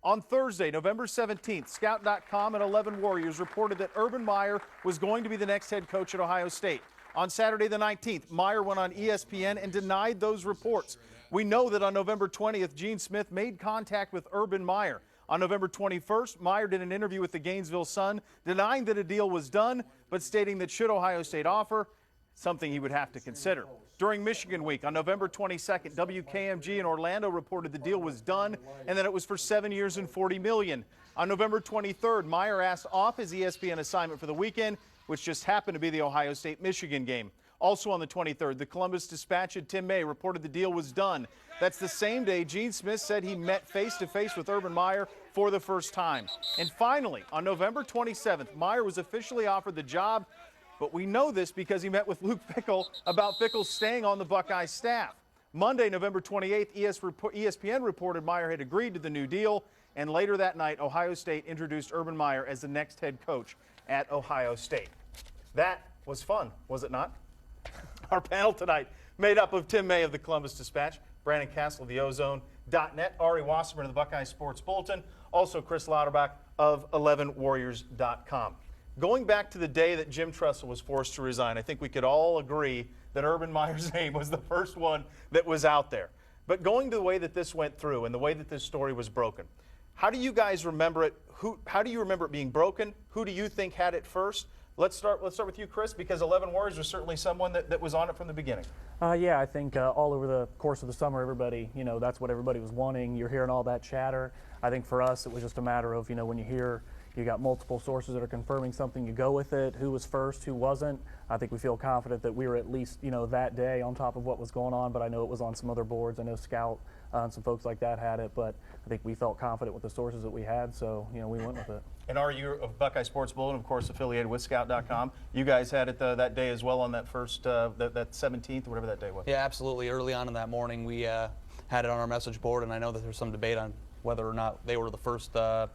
On Thursday, November 17th, Scout.com and 11 Warriors reported that Urban Meyer was going to be the next head coach at Ohio State. On Saturday the 19th, Meyer went on ESPN and denied those reports. We know that on November 20th, Gene Smith made contact with Urban Meyer. On November 21st, Meyer did an interview with the Gainesville Sun, denying that a deal was done, but stating that should Ohio State offer, something he would have to consider. During Michigan Week on November 22nd, WKMG in Orlando reported the deal was done and that it was for 7 years and $40 million. On November 23rd, Meyer asked off his ESPN assignment for the weekend, which just happened to be the Ohio State-Michigan game. Also on the 23rd, the Columbus Dispatch and Tim May reported the deal was done. That's the same day Gene Smith said he met face-to-face with Urban Meyer for the first time. And finally, on November 27th, Meyer was officially offered the job, but we know this because he met with Luke Fickell about Fickell staying on the Buckeye staff. Monday, November 28th, ESPN reported Meyer had agreed to the new deal, and later that night, Ohio State introduced Urban Meyer as the next head coach at Ohio State. That was fun, was it not? Our panel tonight made up of Tim May of the Columbus Dispatch, Brandon Castle of the Ozone.net, Ari Wasserman of the Buckeye Sports Bulletin, also Chris Lauterbach of 11Warriors.com. Going back to the day that Jim Tressel was forced to resign, I think we could all agree that Urban Meyer's name was the first one that was out there. But going to the way that this went through and the way that this story was broken, how do you guys remember it? How do you remember it being broken? Who do you think had it first? Let's start with you, Chris, because 11 Warriors was certainly someone that was on it from the beginning. Yeah, I think all over the course of the summer, everybody, that's what everybody was wanting. You're hearing all that chatter. I think for us, it was just a matter of, when you hear you got multiple sources that are confirming something, you go with it. Who was first, who wasn't? I think we feel confident that we were at least, that day on top of what was going on, but I know it was on some other boards. I know Scout and some folks like that had it, but I think we felt confident with the sources that we had, so, we went with it. And are you of Buckeye Sports Bulletin, of course, affiliated with Scout.com? You guys had it that day as well on that first, that 17th, whatever that day was. Yeah, absolutely. Early on in that morning, we had it on our message board, and I know that there's some debate on whether or not they were the first to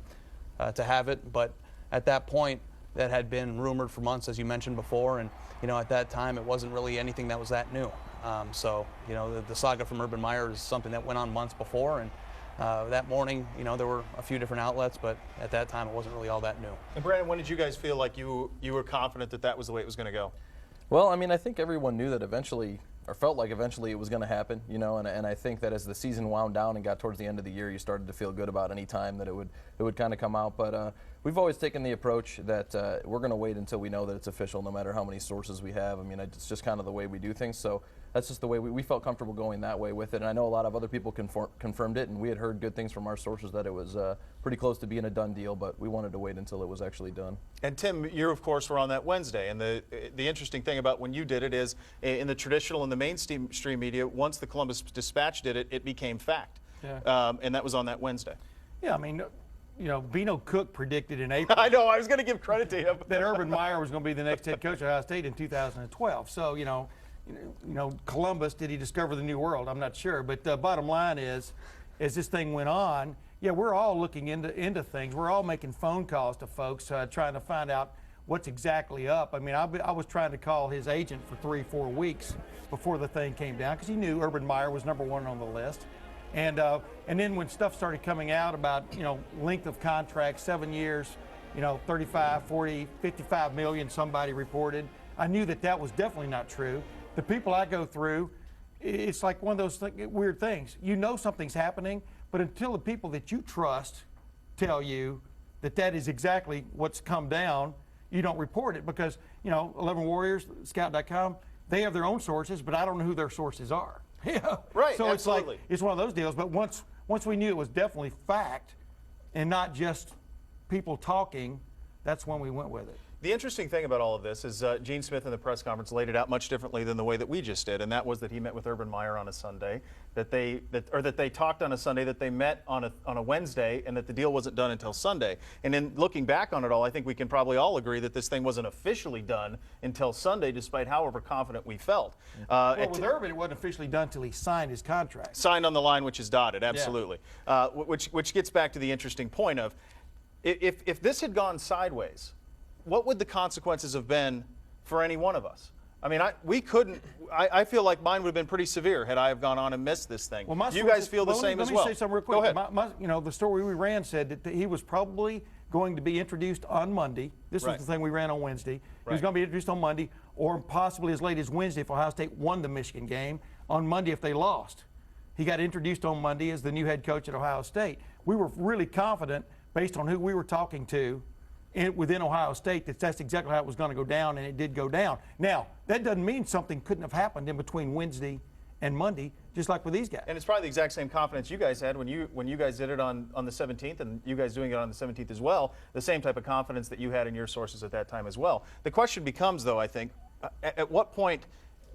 have it, but at that point, that had been rumored for months, as you mentioned before, and at that time, it wasn't really anything that was that new. So the saga from Urban Meyer is something that went on months before, and that morning, there were a few different outlets, but at that time, it wasn't really all that new. And Brandon, when did you guys feel like you were confident that that was the way it was going to go? Well, I think everyone knew that eventually, or felt like eventually it was going to happen, and I think that as the season wound down and got towards the end of the year, you started to feel good about any time that it would kind of come out. But we've always taken the approach that we're going to wait until we know that it's official, no matter how many sources we have. It's just kind of the way we do things. So that's just the way we felt comfortable going that way with it. And I know a lot of other people confirmed it, and we had heard good things from our sources that it was pretty close to being a done deal, but we wanted to wait until it was actually done. And Tim, you of course were on that Wednesday, and the interesting thing about when you did it is in the traditional and the mainstream media, once the Columbus Dispatch did it, it became fact. Yeah. And that was on that Wednesday. Yeah, Bino Cook predicted in April. I know, I was going to give credit to him. that Urban Meyer was going to be the next head coach of Ohio State in 2012. So, Columbus, did he discover the new world? I'm not sure. But the bottom line is, as this thing went on, yeah, we're all looking into things. We're all making phone calls to folks, trying to find out what's exactly up. I was trying to call his agent for 3-4 weeks before the thing came down because he knew Urban Meyer was number one on the list. And then when stuff started coming out about, length of contract, 7 years, 35, 40, 55 million, somebody reported, I knew that was definitely not true. The people I go through, it's like one of those weird things. Something's happening, but until the people that you trust tell you that is exactly what's come down, you don't report it because, 11 Warriors, Scout.com, they have their own sources, but I don't know who their sources are. Yeah. Right, so absolutely. It's one of those deals, but once we knew it was definitely fact and not just people talking, that's when we went with it. The interesting thing about all of this is Gene Smith in the press conference laid it out much differently than the way that we just did, and that was that he met with Urban Meyer on a Sunday, that they talked on a Sunday, that they met on a Wednesday, and that the deal wasn't done until Sunday. And in looking back on it all, I think we can probably all agree that this thing wasn't officially done until Sunday, despite however confident we felt. With Urban, it wasn't officially done until he signed his contract. Signed on the line, which is dotted, absolutely. Yeah. Which gets back to the interesting point of, if this had gone sideways, what would the consequences have been for any one of us? I mean, we couldn't. I feel like mine would have been pretty severe had I have gone on and missed this thing. Well, you guys feel the same as well. Let me say something real quick. Go ahead. You know, the story we ran said that he was probably going to be introduced on Monday. This was the thing we ran on Wednesday. He was going to be introduced on Monday, or possibly as late as Wednesday if Ohio State won the Michigan game. On Monday if they lost. He got introduced on Monday as the new head coach at Ohio State. We were really confident, based on who we were talking to within Ohio State, that that's exactly how it was going to go down, and it did go down. Now, that doesn't mean something couldn't have happened in between Wednesday and Monday, just like with these guys. And it's probably the exact same confidence you guys had when you guys did it on the 17th, and you guys doing it on the 17th as well, the same type of confidence that you had in your sources at that time as well. The question becomes, though, I think, at what point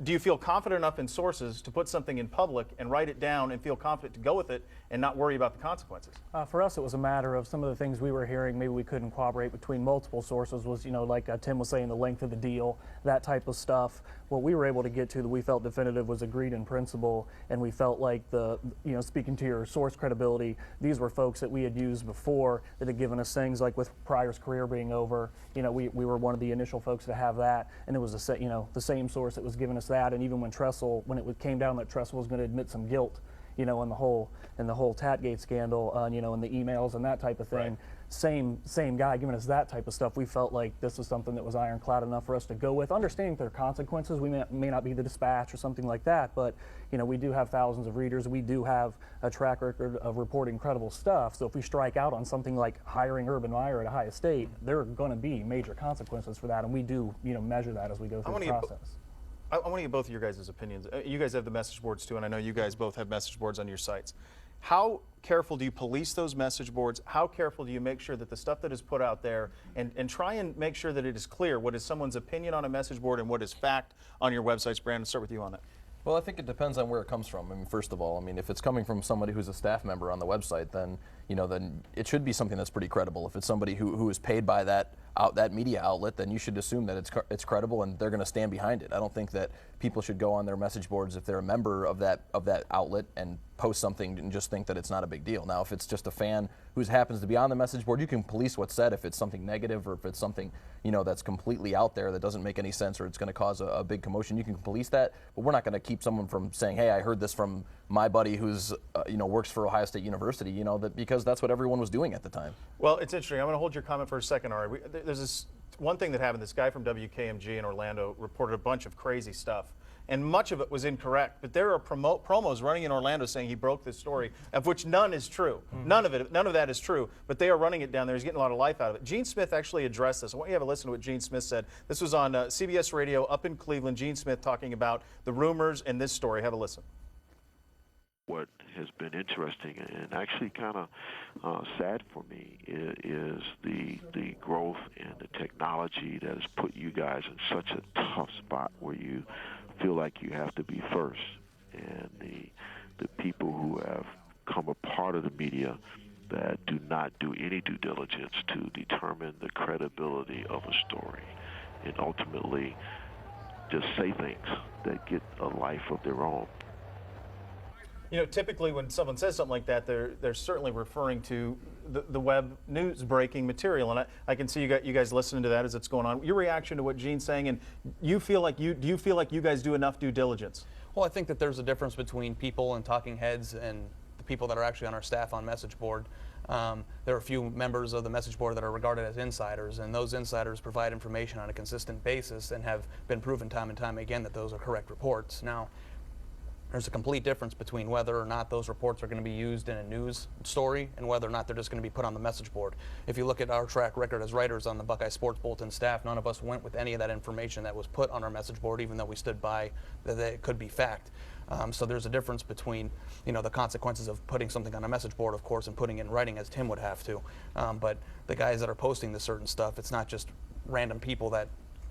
do you feel confident enough in sources to put something in public and write it down and feel confident to go with it and not worry about the consequences? For us, it was a matter of some of the things we were hearing, maybe we couldn't corroborate between multiple sources, was, like Tim was saying, the length of the deal, that type of stuff. What we were able to get to that we felt definitive was agreed in principle, and we felt like speaking to your source credibility, these were folks that we had used before that had given us things like with Pryor's career being over, we were one of the initial folks to have that, and it was the same source that was giving us that. And even when it came down that Tressel was going to admit some guilt, in the whole Tatgate scandal, in the emails and that type of thing. Right. Same guy giving us that type of stuff. We felt like this was something that was ironclad enough for us to go with, understanding there are consequences. We may not be the Dispatch or something like that, but we do have thousands of readers. We do have a track record of reporting credible stuff. So if we strike out on something like hiring Urban Meyer at Ohio State, there are going to be major consequences for that, and we do measure that as we go through the process. I want to get both of your guys' opinions. You guys have the message boards too, and I know you guys both have message boards on your sites. How careful do you police those message boards? How careful do you make sure that the stuff that is put out there, and try and make sure that it is clear what is someone's opinion on a message board and what is fact on your websites? Brandon, start with you on that. Well, I think it depends on where it comes from. I mean, first of all, if it's coming from somebody who's a staff member on the website, then then it should be something that's pretty credible. If it's somebody who is paid by that media outlet, then you should assume that it's credible and they're going to stand behind it. I don't think that people should go on their message boards if they're a member of that outlet and post something and just think that it's not a big deal. Now, if it's just a fan who happens to be on the message board, you can police what's said if it's something negative or if it's something that's completely out there that doesn't make any sense or it's going to cause a big commotion. You can police that, but we're not going to keep someone from saying, "Hey, I heard this from my buddy who's works for Ohio State University," because that's what everyone was doing at the time. Well, it's interesting. I'm going to hold your comment for a second, Ari. There's this one thing that happened. This guy from WKMG in Orlando reported a bunch of crazy stuff, and much of it was incorrect. But there are promos running in Orlando saying he broke this story, of which none is true. Mm-hmm. None of that is true. But they are running it down there. He's getting a lot of life out of it. Gene Smith actually addressed this. I want you to have a listen to what Gene Smith said. This was on CBS Radio up in Cleveland. Gene Smith talking about the rumors and this story. Have a listen. What has been interesting and actually kind of sad for me is the growth and the technology that has put you guys in such a tough spot where you feel like you have to be first. And the people who have come a part of the media that do not do any due diligence to determine the credibility of a story and ultimately just say things that get a life of their own. Typically when someone says something like that, they're certainly referring to the web news breaking material, and I can see you guys listening to that as it's going on. Your reaction to what Gene's saying, and do you feel like you guys do enough due diligence? Well, I think that there's a difference between people and talking heads and the people that are actually on our staff on message board. There are a few members of the message board that are regarded as insiders, and those insiders provide information on a consistent basis and have been proven time and time again that those are correct reports. Now, there's a complete difference between whether or not those reports are going to be used in a news story and whether or not they're just going to be put on the message board. If you look at our track record as writers on the Buckeye Sports Bulletin staff, none of us went with any of that information that was put on our message board, even though we stood by that it could be fact. So there's a difference between, the consequences of putting something on a message board, of course, and putting it in writing, as Tim would have to. But the guys that are posting this certain stuff, it's not just random people that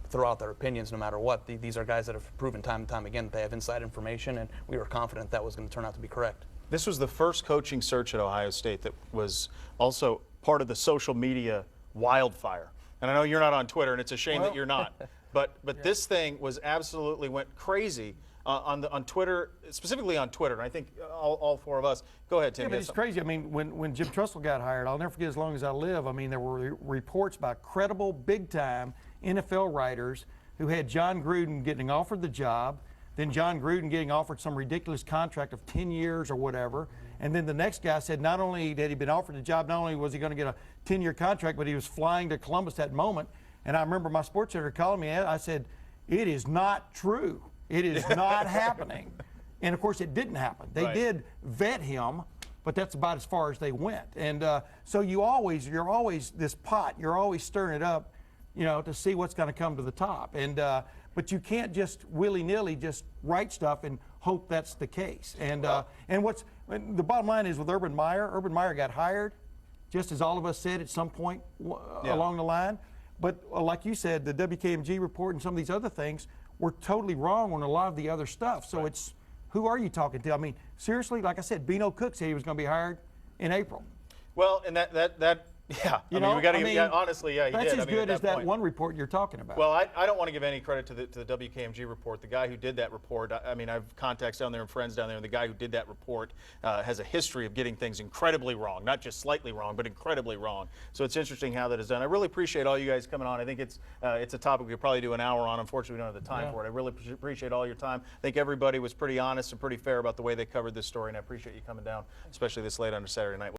throw out their opinions no matter what. These are guys that have proven time and time again that they have inside information, and we were confident that was going to turn out to be correct. This was the first coaching search at Ohio State that was also part of the social media wildfire. And I know you're not on Twitter, and it's a shame that you're not. But yeah. This thing was absolutely went crazy on Twitter, specifically on Twitter. And I think all four of us. Go ahead, Tim. Yeah, but it's crazy. I mean, when Jim Tressel got hired, I'll never forget as long as I live. I mean, there were reports by credible, big-time NFL writers who had John Gruden getting offered the job, then John Gruden getting offered some ridiculous contract of 10 years or whatever, and then the next guy said not only had he been offered the job, not only was he going to get a 10-year contract, but he was flying to Columbus that moment. And I remember my sports editor calling me, and I said, it is not true. It is not happening. And of course, it didn't happen. They did vet him, but that's about as far as they went. And so you're always this pot. You're always stirring it up, to see what's going to come to the top. And but you can't just willy-nilly just write stuff and hope that's the case. And the bottom line is with Urban Meyer got hired, just as all of us said at some point along the line. But like you said, the WKMG report and some of these other things were totally wrong on a lot of the other stuff. So it's, who are you talking to? I mean, seriously, like I said, Bino Cook said he was going to be hired in April. Well, and that yeah, we got to honestly, yeah, he that's did. As good as that point. One report you're talking about. Well, I don't want to give any credit to the WKMG report. The guy who did that report, I have contacts down there and friends down there, and the guy who did that report has a history of getting things incredibly wrong, not just slightly wrong, but incredibly wrong. So it's interesting how that is done. I really appreciate all you guys coming on. I think it's a topic we could probably do an hour on. Unfortunately, we don't have the time for it. I really appreciate all your time. I think everybody was pretty honest and pretty fair about the way they covered this story, and I appreciate you coming down, especially this late on a Saturday night.